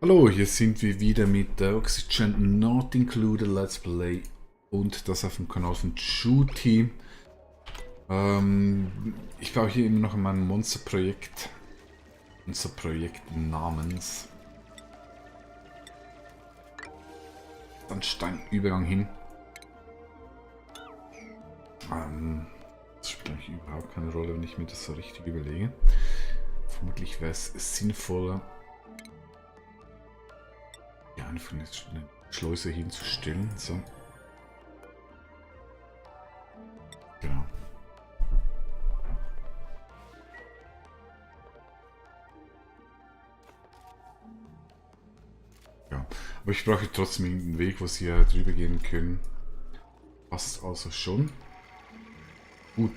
Hallo, hier sind wir wieder mit der Oxygen Not Included Let's Play und das auf dem Kanal von Shooty. Ich baue hier immer noch an meinem Monsterprojekt. Unser Projekt namens Sandsteinübergang hin. Das spielt eigentlich überhaupt keine Rolle, wenn ich mir das so richtig überlege. Vermutlich wäre es sinnvoller, ja, einfach eine Schleuse hinzustellen. So. Genau. Ja, aber ich brauche trotzdem einen Weg, wo sie drüber gehen können. Passt also schon. Gut,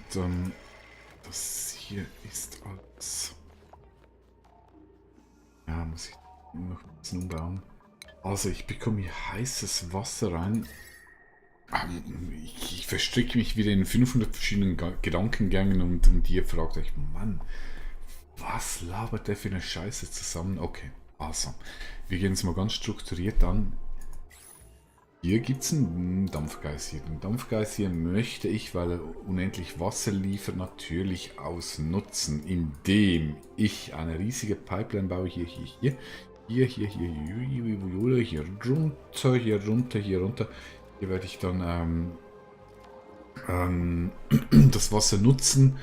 das hier ist alles. Ja, muss ich noch ein bisschen umbauen. Also, ich bekomme hier heißes Wasser rein. Ich verstricke mich wieder in 500 verschiedenen Gedankengängen und ihr fragt euch, Mann, was labert der für eine Scheiße zusammen? Okay, also, wir gehen es mal ganz strukturiert an. Hier gibt es einen Dampfgeysir. Den Dampfgeysir möchte ich, weil er unendlich Wasser liefert, natürlich ausnutzen, indem ich eine riesige Pipeline baue. Hier runter, hier runter, hier runter. Hier werde ich dann das Wasser nutzen,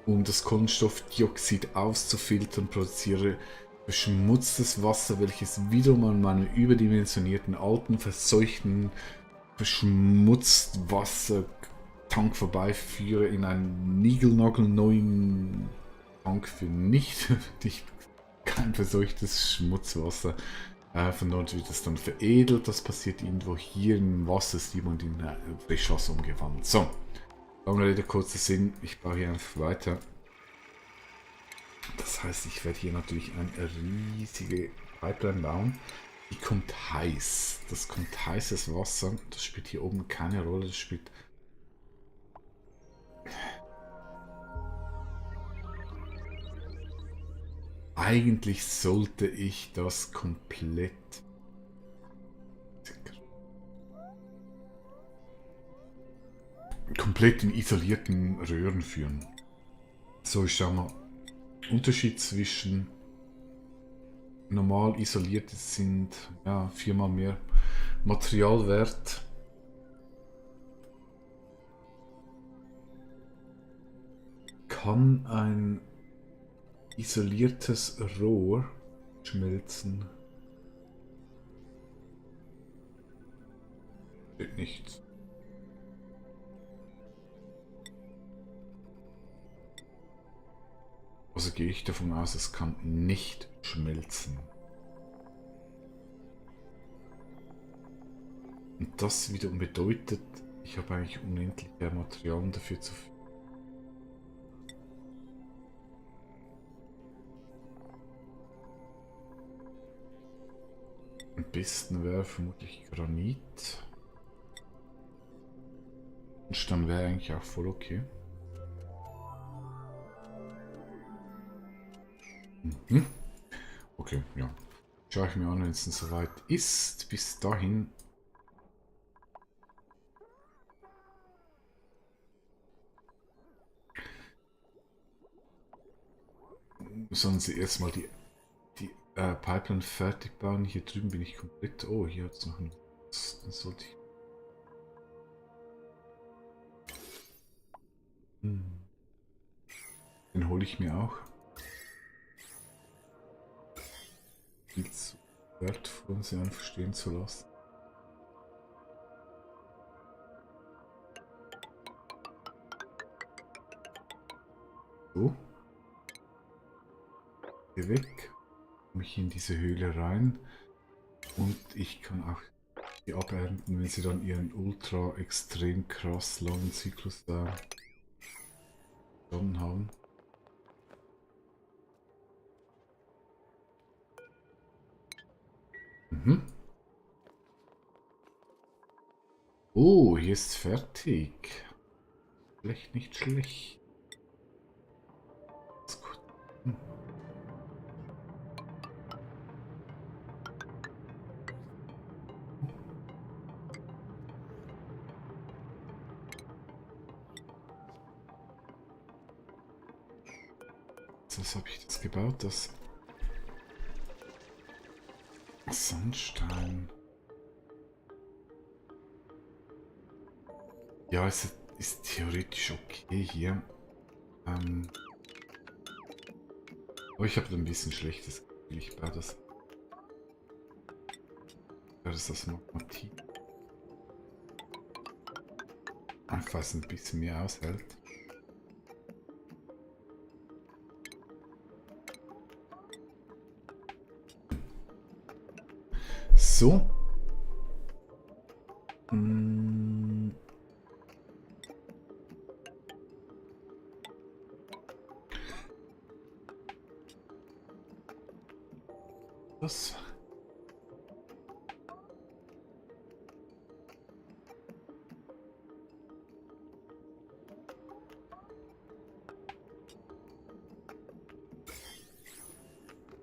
um das Kohlenstoffdioxid auszufiltern, produziere verschmutztes Wasser, welches wiederum an meinen überdimensionierten, alten, verseuchten, verschmutzt Wassertank vorbeiführe in einen niegelnagelneuen Tank für nicht kein verseuchtes Schmutzwasser. Von dort wird es dann veredelt, das passiert irgendwo hier im Wassersieb und in Frischwasser umgewandelt. So, lange Rede, kurzer Sinn, ich baue hier einfach weiter. Das heißt, ich werde hier natürlich eine riesige Pipeline bauen. Die kommt heiß. Das kommt heißes Wasser. Das spielt hier oben keine Rolle. Das spielt. Eigentlich sollte ich das komplett in isolierten Röhren führen. So, ich schau mal. Unterschied zwischen normal isoliert sind ja viermal mehr Materialwert. Kann ein isoliertes Rohr schmelzen? Steht nicht. Also gehe ich davon aus, es kann nicht schmelzen. Und das wiederum bedeutet, ich habe eigentlich unendlich Materialien dafür zu finden. Am besten wäre vermutlich Granit. Und dann wäre eigentlich auch voll okay. Mhm. Okay, ja. Schaue ich mir an, wenn es dann soweit ist. Bis dahin. Sollen sie erstmal die Pipeline fertig bauen. Hier drüben bin ich komplett. Oh, hier hat es noch ein. Dann sollte ich. Den hole ich mir auch. Viel zu wertvoll, um sie einfach stehen zu lassen. So. Hier weg. Komme ich in diese Höhle rein. Und ich kann auch die abernten, wenn sie dann ihren ultra extrem krass langen Zyklus da haben. Mhm. Oh, hier ist fertig. Schlecht, nicht schlecht. Ist gut. Hm. was habe ich das gebaut? Das Sandstein. Ja, es ist theoretisch okay hier. Aber ich habe ein bisschen schlechtes Gefühl. Ich baue das. Das ist das Magmatik. Einfach weil es ein bisschen mehr aushält. So. Das.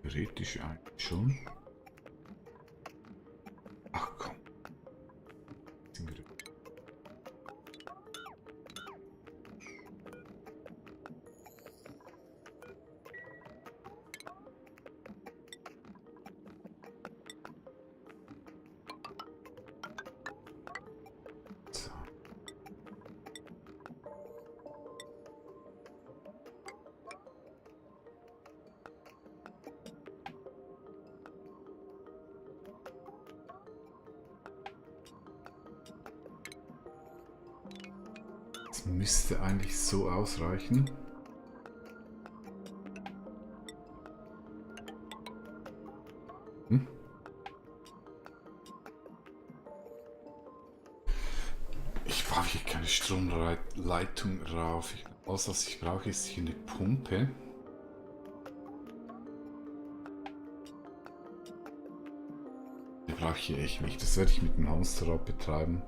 Theoretisch eigentlich schon. Ach komm. So. Das müsste eigentlich so ausreichen. Ich brauche hier keine Stromleitung rauf. Alles, was ich brauche, ist hier eine Pumpe. Die brauche ich hier echt nicht. Das werde ich mit dem Hamsterrad betreiben.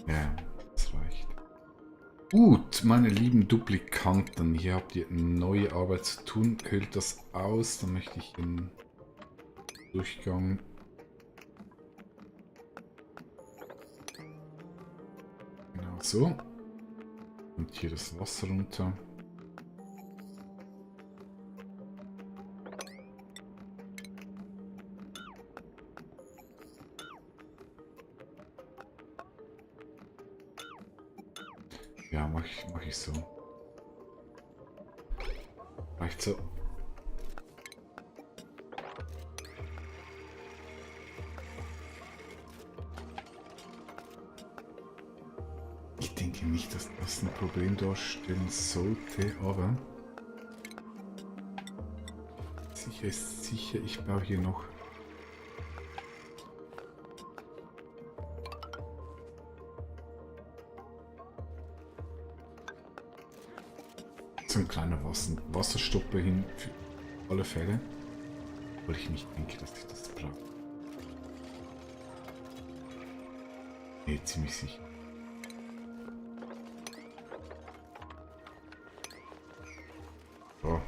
Ja, das reicht. Gut, meine lieben Duplikanten, hier habt ihr neue Arbeit zu tun. Hüllt das aus, dann möchte ich den Durchgang. Genau so. Und hier das Wasser runter. Ja, mach ich so. Reicht so. Ich denke nicht, dass das ein Problem darstellen sollte, aber sicher ist sicher, ich baue hier noch so ein kleiner Wasserstopper hin für alle Fälle, weil ich nicht denke, dass ich das brauche. Nee, ziemlich sicher. So.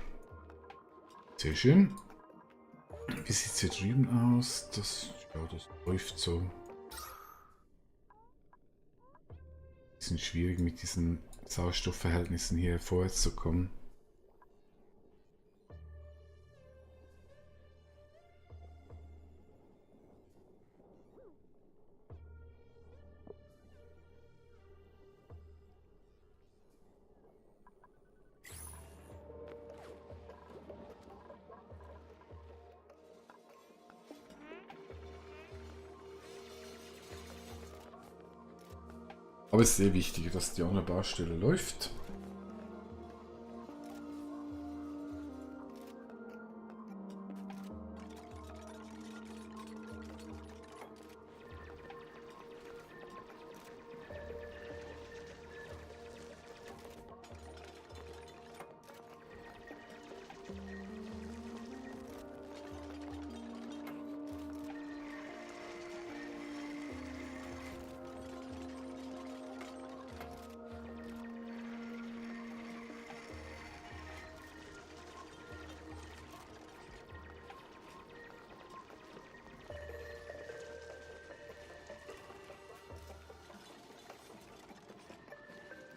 Sehr schön. Wie sieht es hier drüben aus? Das läuft so. Bisschen schwierig mit diesen Sauerstoffverhältnissen hier vorwärts zu kommen. Aber es ist sehr wichtig, dass die andere Baustelle läuft.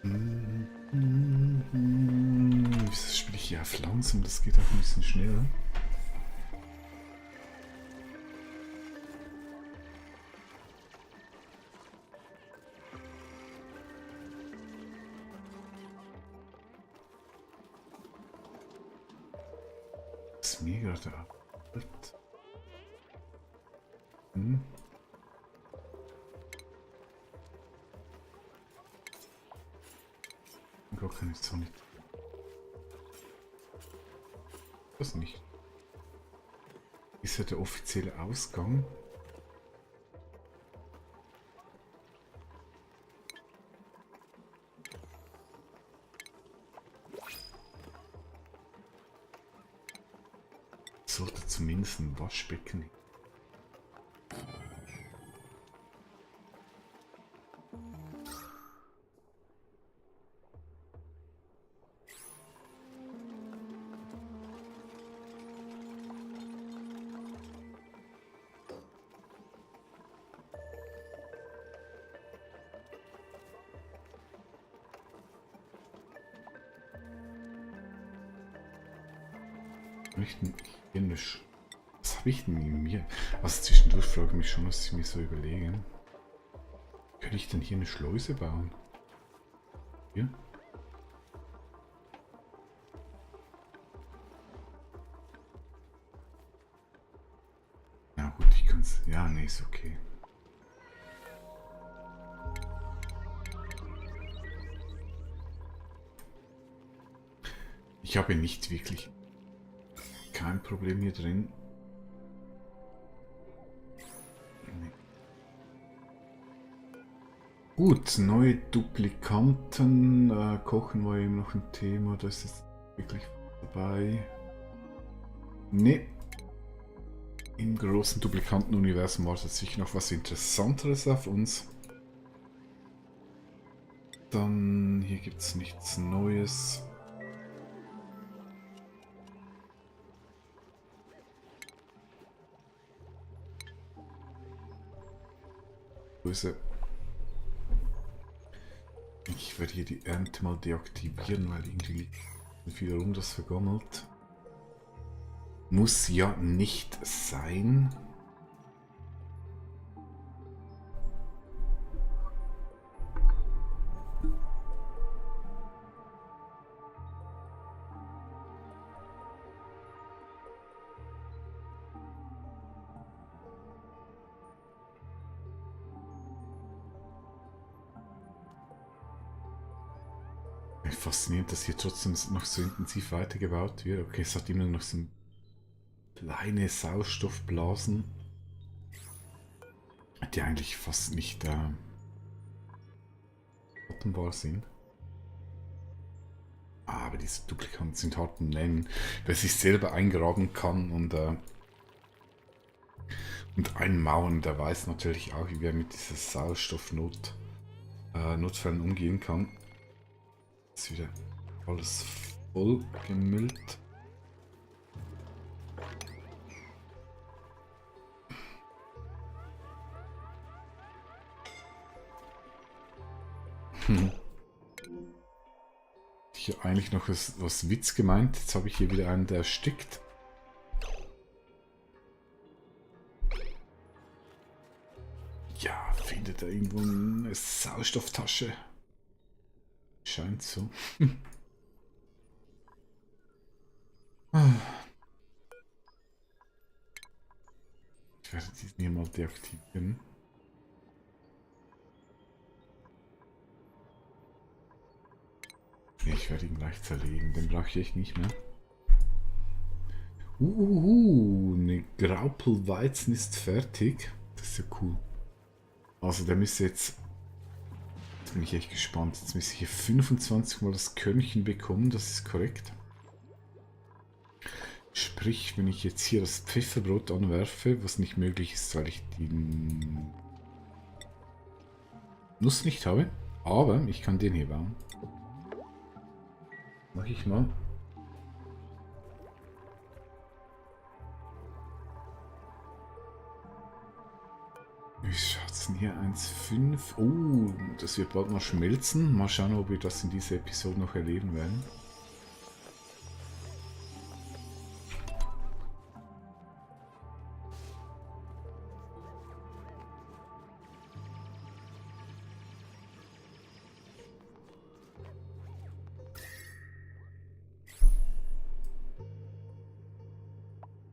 Wie relativ langsam, das geht auch ein bisschen schneller. Was mir gerade abfällt. Gar keine Sonne. Das nicht. Ist ja der offizielle Ausgang. Sollte zumindest ein Waschbecken. Was habe ich denn in mir? Also zwischendurch frage ich mich schon, was ich mir so überlege. Könnte ich denn hier eine Schleuse bauen? Hier? Na gut, ich kann es. Ja, nee, ist okay. Ich habe nicht wirklich kein Problem hier drin. Nee. Gut, neue Duplikanten. Kochen war eben noch ein Thema. Das ist wirklich dabei. Nee. Im großen Duplikantenuniversum wartet sicher noch was Interessanteres auf uns. Dann hier gibt es nichts Neues. Ich werde hier die Ernte mal deaktivieren, weil irgendwie liegt viel rum, das vergammelt. Muss ja nicht sein. Faszinierend, dass hier trotzdem noch so intensiv weitergebaut wird. Okay, es hat immer noch so kleine Sauerstoffblasen, die eigentlich fast nicht atmbar sind. Aber diese Duplikanten sind hart im Nennen. Wer sich selber eingraben kann und einmauern, der weiß natürlich auch, wie er mit dieser Sauerstoffnotfällen umgehen kann. Ist wieder alles voll gemüllt. Ich habe eigentlich noch was Witz gemeint. Jetzt habe ich hier wieder einen, der erstickt. Ja, findet er irgendwo eine Sauerstofftasche? Scheint so. Ich werde diesen hier mal deaktivieren. Ich werde ihn gleich zerlegen, den brauche ich echt nicht mehr. Eine Graupelweizen ist fertig. Das ist ja cool. Also der müsste jetzt bin ich echt gespannt. Jetzt müsste ich hier 25 Mal das Körnchen bekommen, das ist korrekt. Sprich, wenn ich jetzt hier das Pfefferbrot anwerfe, was nicht möglich ist, weil ich die Nuss nicht habe, aber ich kann den hier bauen. Mach ich mal. Wie schaut's denn hier? 1,5. Oh, das wird bald mal schmelzen. Mal schauen, ob wir das in dieser Episode noch erleben werden.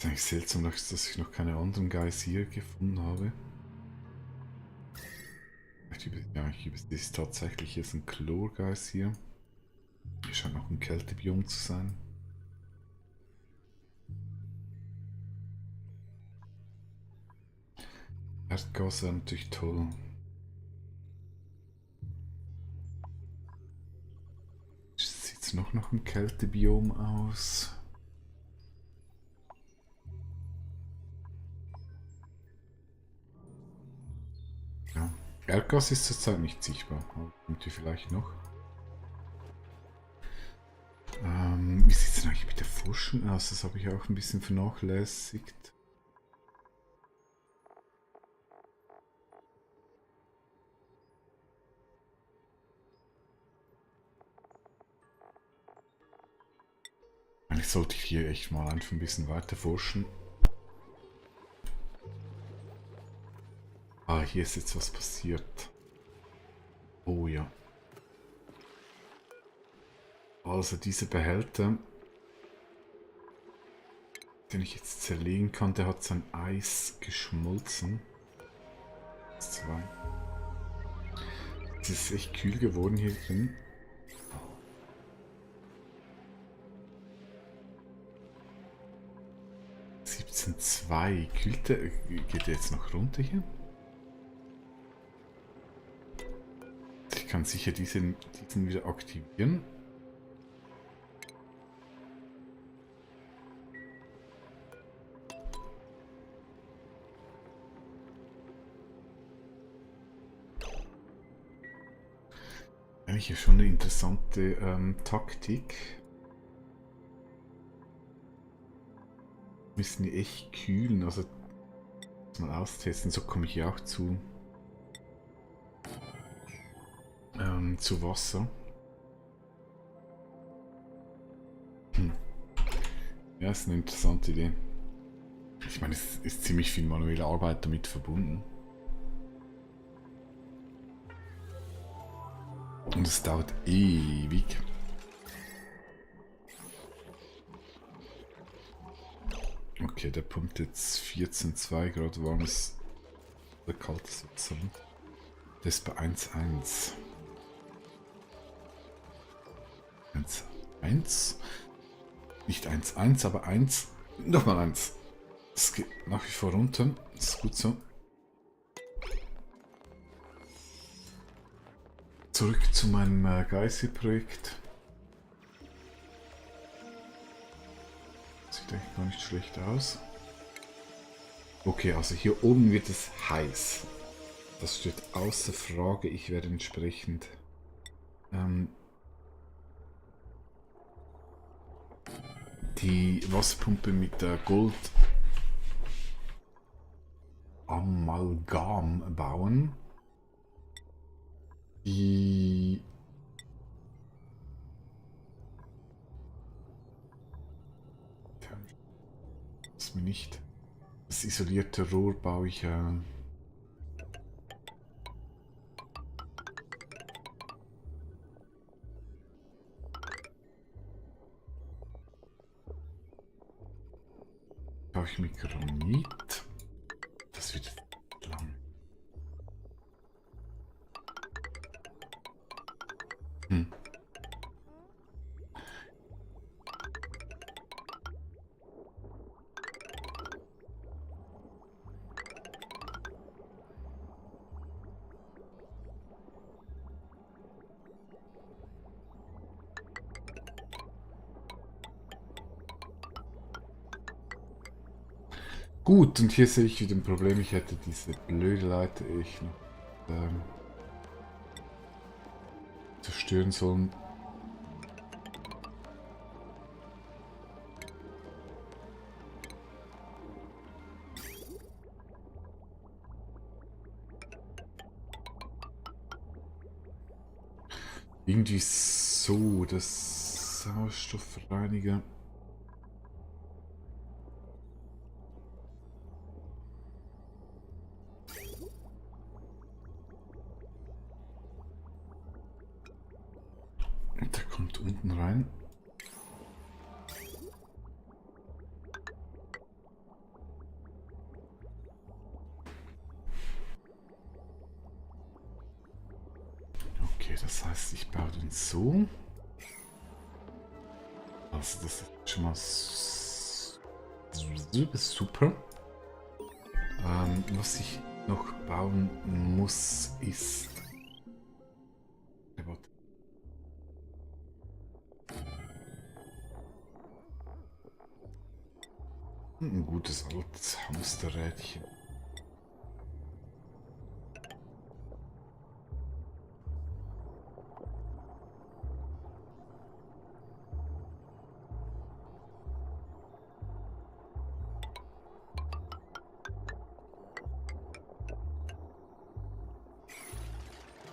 Ist eigentlich seltsam, dass ich noch keine anderen Geysire gefunden habe. Ja, ich übersehe es tatsächlich. Hier ist ein Chlorgeysir. Hier scheint noch ein Kältebiom zu sein. Erdgas wäre natürlich toll. Sieht es noch nach einem Kältebiom aus? Ja. Erdgas ist zurzeit nicht sichtbar. Aber kommt hier vielleicht noch? Wie sieht es denn eigentlich mit der Forschung aus? Das habe ich auch ein bisschen vernachlässigt. Eigentlich sollte ich hier echt mal einfach ein bisschen weiter forschen. Ah, hier ist jetzt was passiert. Oh ja. Also dieser Behälter, den ich jetzt zerlegen kann, der hat sein Eis geschmolzen. Das zwei. Es ist echt kühl geworden hier drin. (17,2). Kühlt der, geht der jetzt noch runter hier? Ich kann sicher diesen wieder aktivieren. Eigentlich ist schon eine interessante Taktik. Müssen die echt kühlen, also mal austesten, so komme ich ja auch zu Wasser. Ja, ist eine interessante Idee. Ich meine, es ist ziemlich viel manuelle Arbeit damit verbunden. Und es dauert ewig. Okay, der pumpt jetzt 14,2 Grad warmes oder kaltes Wasser. Der ist bei 1,1. 1,1. Nicht 1,1, aber 1. Nochmal 1. Das geht nach wie vor runter. Das ist gut so. Zurück zu meinem Geysir-Projekt. Sieht eigentlich gar nicht schlecht aus. Okay, also hier oben wird es heiß. Das steht außer Frage. Ich werde entsprechend die Wasserpumpe mit der Gold-Amalgam bauen. Die ist mir nicht. Das isolierte Rohr baue ich mit Granit. Das wird lang. Gut, und hier sehe ich wieder ein Problem. Ich hätte diese blöde Leiter ich noch zerstören sollen. Irgendwie so, das Sauerstoffreiniger. Der kommt unten rein. das heißt, ich baue den so. Also das ist schon mal super. Was ich noch bauen muss, ist... Ein gutes altes Hamsterrädchen.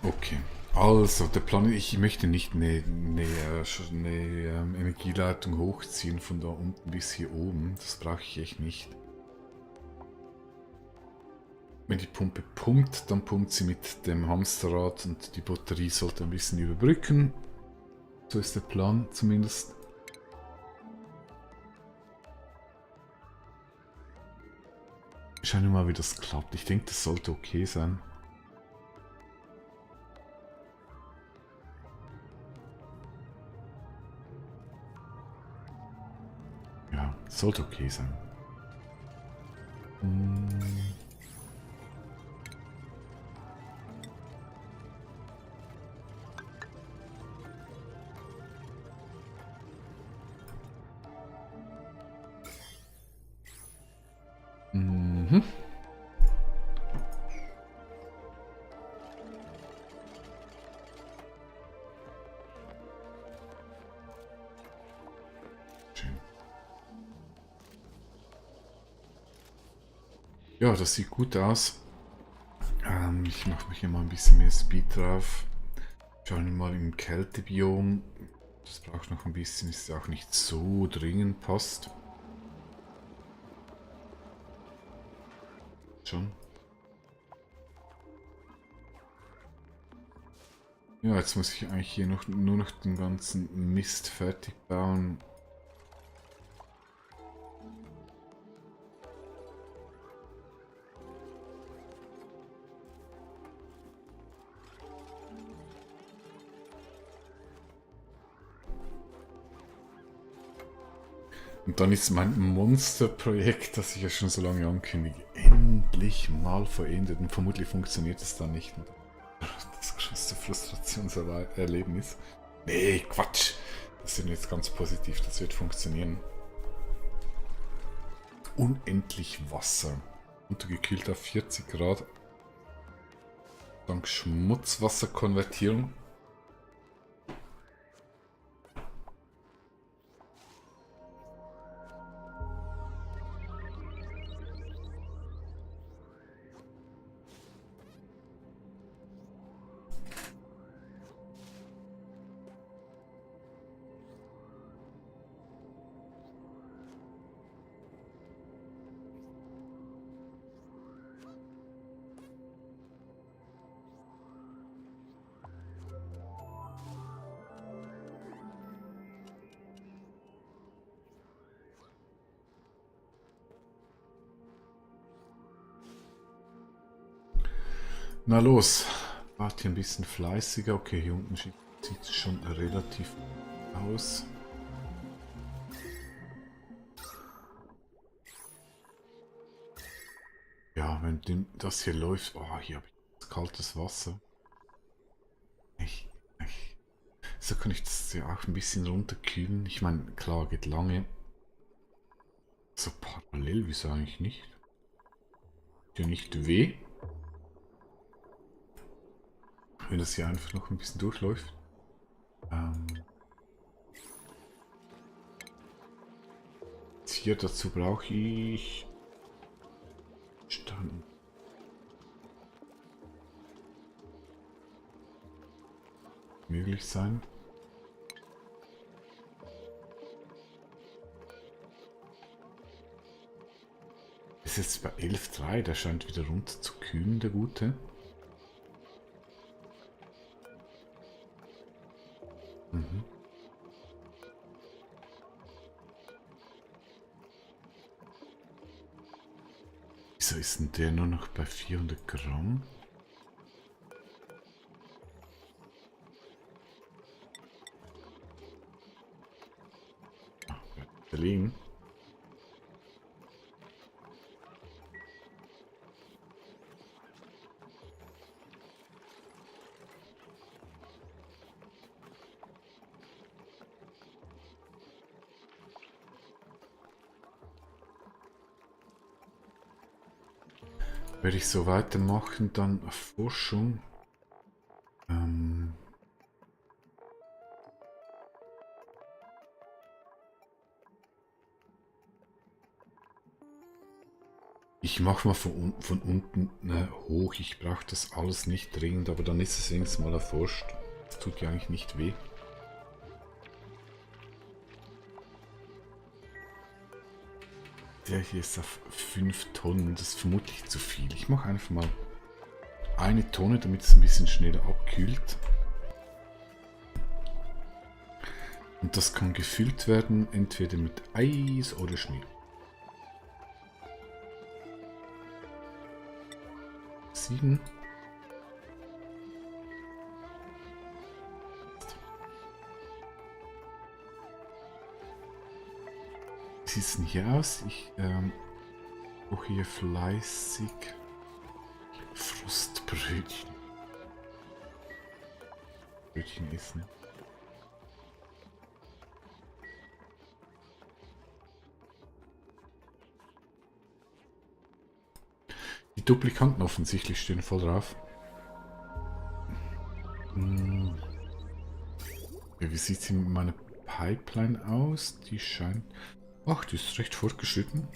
Okay, also der Plan, ich möchte nicht eine Energieleitung hochziehen von da unten bis hier oben. Das brauche ich echt nicht. Wenn die Pumpe pumpt, dann pumpt sie mit dem Hamsterrad und die Batterie sollte ein bisschen überbrücken. So ist der Plan zumindest. Schauen wir mal, wie das klappt. Ich denke, das sollte okay sein. Ja, sollte okay sein. Mhm. Schön. Ja, das sieht gut aus. Ich mache mich hier mal ein bisschen mehr Speed drauf. Schauen wir mal im Kältebiom. Das braucht noch ein bisschen, ist ja auch nicht so dringend, passt. Schon. Ja, jetzt muss ich eigentlich hier nur noch den ganzen Mist fertig bauen. Und dann ist mein Monsterprojekt, das ich ja schon so lange ankündige, endlich mal verendet. Und vermutlich funktioniert es dann nicht. Das größte Frustrationserlebnis. Nee, Quatsch. Das sind jetzt ganz positiv. Das wird funktionieren. Unendlich Wasser. Untergekühlt auf 40 Grad. Dank Schmutzwasserkonvertierung. Na los, wart hier ein bisschen fleißiger. Okay, hier unten sieht es schon relativ aus. Ja, wenn das hier läuft. Oh, hier habe ich kaltes Wasser. So kann ich das ja auch ein bisschen runterkühlen. Ich meine, klar, geht lange. So parallel, wieso eigentlich nicht? Tut ja nicht weh. Wenn das hier einfach noch ein bisschen durchläuft. Hier dazu brauche ich Stein. Möglich sein. Ist jetzt bei 11,3, der scheint wieder runter zu kühlen, der Gute. Mhm. Wieso ist denn der nur noch bei 400 Gramm? überlegen. Werde ich so weitermachen, dann Forschung. Ich mache mal von unten hoch. Ich brauche das alles nicht dringend, aber dann ist es wenigstens mal erforscht. Das tut ja eigentlich nicht weh. Der hier ist auf 5 Tonnen. Das ist vermutlich zu viel. Ich mache einfach mal 1 Tonne, damit es ein bisschen schneller abkühlt. Und das kann gefüllt werden, entweder mit Eis oder Schnee. 7. Wie sieht es denn hier aus? Ich brauche hier fleißig Frostbrötchen. Brötchen essen. Die Duplikanten offensichtlich stehen voll drauf. Ja, wie sieht es mit meiner Pipeline aus? Die scheint... Ach, die ist recht fortgeschritten.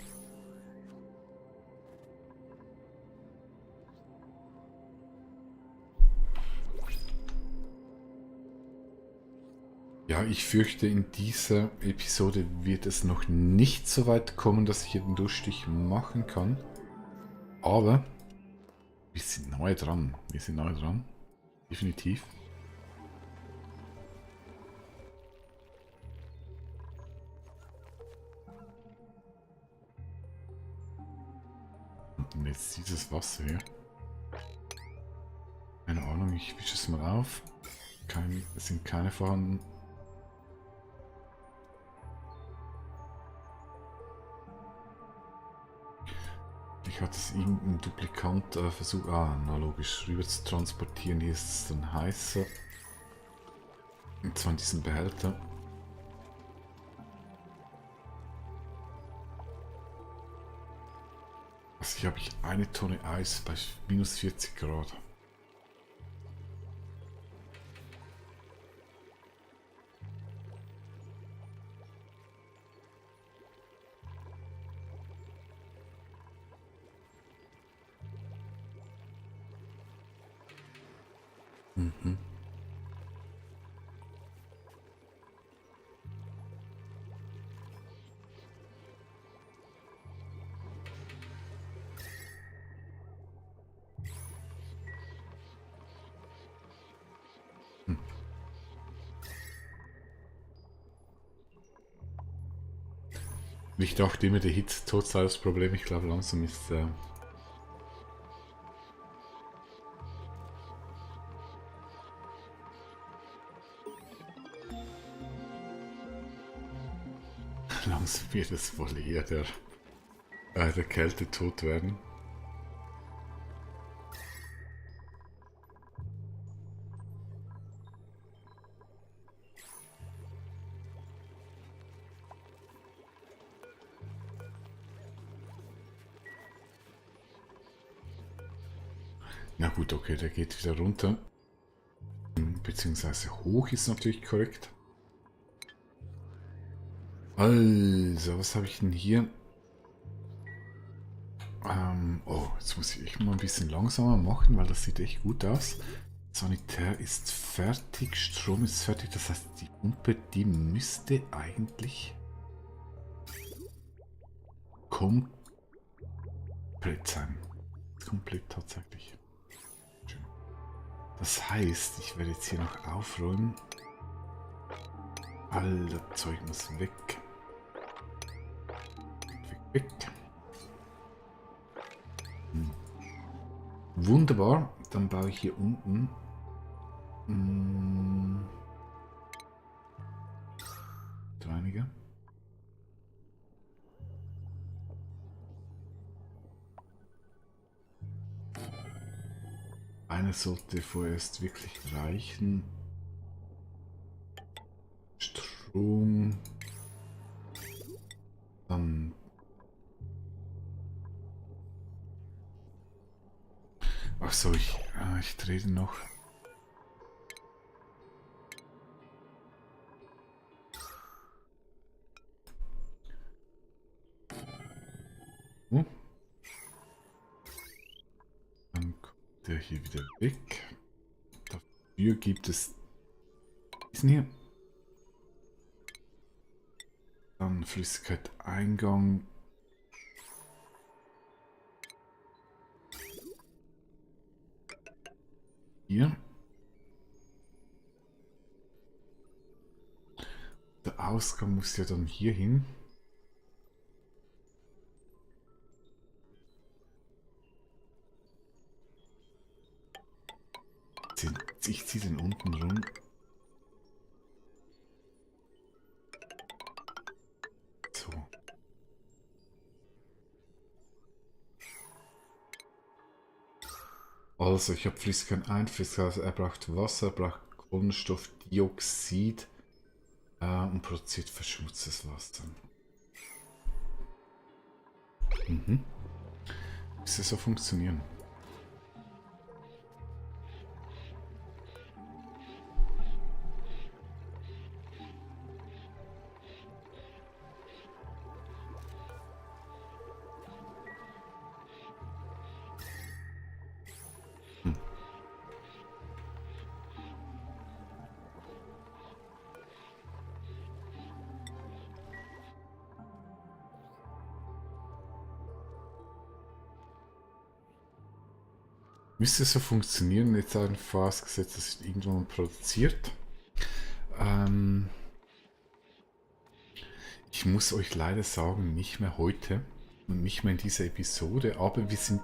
Ja, ich fürchte, in dieser Episode wird es noch nicht so weit kommen, dass ich hier den Durchstich machen kann. Aber wir sind nahe dran. Wir sind nahe dran. Definitiv. Und jetzt dieses Wasser hier. Keine Ahnung, ich wische es mal auf. Es sind keine vorhanden. Ich hatte es irgendein Duplikant versucht, na logisch, rüber zu transportieren. Hier ist es dann heißer. Und zwar in diesem Behälter. Also hier habe ich 1 Tonne Eis bei minus 40 Grad. Mhm. Ich dachte immer, der Hitzetod sei das Problem. Ich glaube, langsam ist langsam wird es wohl eher der Kältetod werden. Na gut, okay, der geht wieder runter. Beziehungsweise hoch ist natürlich korrekt. Also, was habe ich denn hier? Oh, jetzt muss ich echt mal ein bisschen langsamer machen, weil das sieht echt gut aus. Sanitär ist fertig, Strom ist fertig, das heißt, die Pumpe, die müsste eigentlich komplett sein. Komplett tatsächlich. Schön. Das heißt, ich werde jetzt hier noch aufräumen. All das Zeug muss weg. Weg. Wunderbar. Dann baue ich hier unten Reiniger. Eine sollte vorerst wirklich reichen. Strom. Dann. Ach so, ich drehe den noch. Dann kommt der hier wieder weg. Dafür gibt es diesen hier. Dann Flüssigkeit-Eingang. Hier. Der Ausgang muss ja dann hier hin. Ich ziehe den unten rum. So. Also, ich habe Flüssigkeit ein, Flüssigkeit, er braucht Wasser, braucht Kohlenstoffdioxid und produziert verschmutztes Wasser. Müsste so funktionieren. Müsste so funktionieren, jetzt ein vorausgesetzt, dass es irgendwann produziert. Ich muss euch leider sagen, nicht mehr heute und nicht mehr in dieser Episode, aber wir sind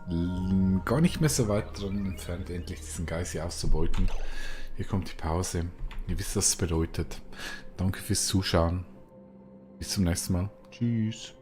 gar nicht mehr so weit dran entfernt, endlich diesen Geist hier auszubeuten. Hier kommt die Pause. Ihr wisst, was es bedeutet. Danke fürs Zuschauen. Bis zum nächsten Mal. Tschüss.